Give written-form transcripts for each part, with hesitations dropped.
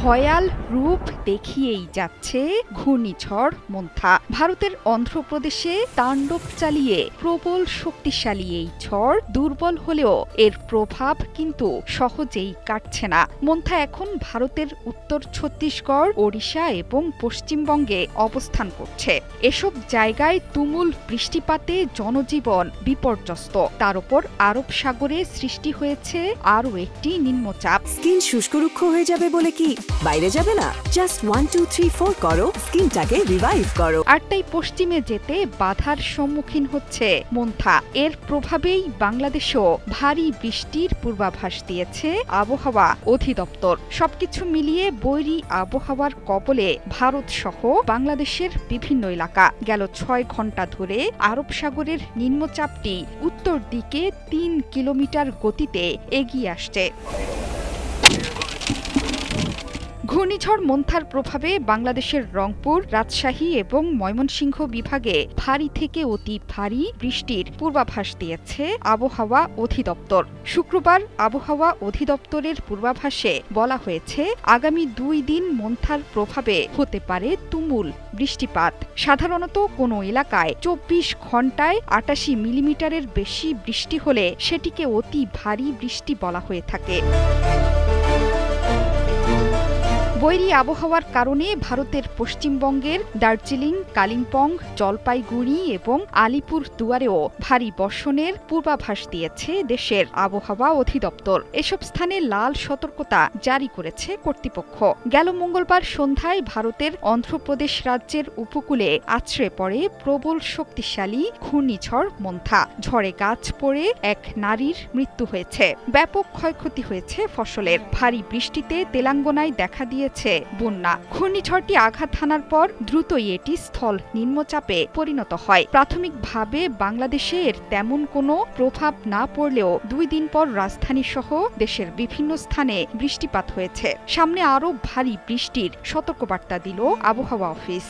ভয়াল রূপ দেখিয়েই যাচ্ছে ঘূর্ণিঝড় মন্থা। ভারতের অন্ধ্রপ্রদেশে তাণ্ডব চালিয়ে প্রবল শক্তিশালী এই ঝড় দুর্বল হলেও এর প্রভাব কিন্তু সহজেই কাটছে না। মন্থা এখন ভারতের উত্তর ছত্তিশগড়, ওড়িশা এবং পশ্চিমবঙ্গে অবস্থান করছে। এসব জায়গায় তুমুল বৃষ্টিপাতে জনজীবন বিপর্যস্ত। তার উপর আরব সাগরে সৃষ্টি হয়েছে আরও একটি নিম্নচাপ। স্কিন শুষ্করুক্ষ হয়ে যাবে বলে কি বাইরে যাবে না? জাস্ট 1 2 3 4 করো, স্কিনটাকে রিভাইভ করো। আর তাই পশ্চিমে যেতে বাধার সম্মুখীন হচ্ছে মন্থা। এর প্রভাবেই বাংলাদেশেও ভারী বৃষ্টির পূর্বাভাস দিয়েছে আবহাওয়া অধিদপ্তর। সবকিছু মিলিয়ে বৈরী আবহাওয়ার কবলে ভারত সহ বাংলাদেশের বিভিন্ন এলাকা। গেল 6 ঘন্টা ধরে আরব সাগরের নিম্নচাপটি উত্তর দিকে 3 কিলোমিটার গতিতে এগিয়ে আসছে। ঘূর্ণিঝড় মন্থার প্রভাবে বাংলাদেশের রংপুর, রাজশাহী এবং ময়মনসিংহ বিভাগে ভারী থেকে অতি ভারী বৃষ্টির পূর্বাভাস দিয়েছে আবহাওয়া অধিদপ্তর। শুক্রবার আবহাওয়া অধিদপ্তরের পূর্বাভাসে বলা হয়েছে, আগামী 2 দিন মন্থার প্রভাবে হতে পারে তুমুল বৃষ্টিপাত। সাধারণত কোনো এলাকায় 24 ঘন্টায় 88 মিলিমিটারের বেশি বৃষ্টি হলে সেটিকে অতি ভারী বৃষ্টি বলা হয়ে থাকে। বৈরী আবহাওয়ার কারণে ভারতের পশ্চিমবঙ্গের দার্জিলিং, কালিম্পং, জলপাইগুড়ি এবং আলিপুর দুয়ারেও ভারী বর্ষণের পূর্বাভাস দিয়েছে দেশের আবহাওয়া অধিদপ্তর। এসব স্থানে লাল সতর্কতা জারি করেছে কর্তৃপক্ষ। গেল মঙ্গলবার সন্ধ্যায় ভারতের অন্ধ্রপ্রদেশ রাজ্যের উপকূলে আছড়ে পড়ে প্রবল শক্তিশালী ঘূর্ণিঝড় মন্থা। ঝড়ে গাছ পড়ে এক নারীর মৃত্যু হয়েছে। ব্যাপক ক্ষয়ক্ষতি হয়েছে ফসলের। ভারী বৃষ্টিতে তেলেঙ্গানায় দেখা দিয়েছে বন্যা। ঘূর্ণিঝড়টি আঘাত হানার পর দ্রুতই এটি স্থল নিম্নচাপে পরিণত হয়। প্রাথমিকভাবে বাংলাদেশে এর তেমন কোনো প্রভাব না পড়লেও 2 দিন পর রাজধানী সহ দেশের বিভিন্ন স্থানে বৃষ্টিপাত হয়েছে। সামনে আরও ভারী বৃষ্টির সতর্কবার্তা দিল আবহাওয়া অফিস।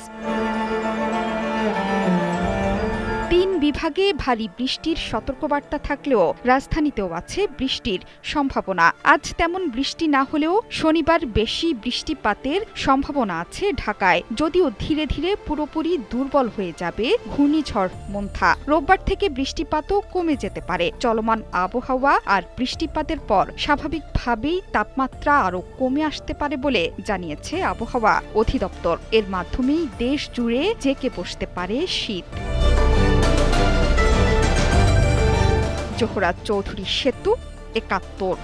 3 বিভাগে ভারী বৃষ্টির সতর্কবার্তা থাকলেও রাজধানীতেও আছে বৃষ্টির সম্ভাবনা। আজ তেমন বৃষ্টি না হলেও শনিবার বেশি বৃষ্টিপাতের সম্ভাবনা আছে ঢাকায়, যদিও ধীরে ধীরে পুরোপুরি দুর্বল হয়ে যাবে ঘূর্ণিঝড় মন্থা। রোববার থেকে বৃষ্টিপাতও কমে যেতে পারে। চলমান আবহাওয়া আর বৃষ্টিপাতের পর স্বাভাবিকভাবেই তাপমাত্রা আরও কমে আসতে পারে বলে জানিয়েছে আবহাওয়া অধিদপ্তর। এর মাধ্যমেই দেশ জুড়ে জেঁকে বসতে পারে শীত। জোহরা চৌধুরী সেতু, ৭১।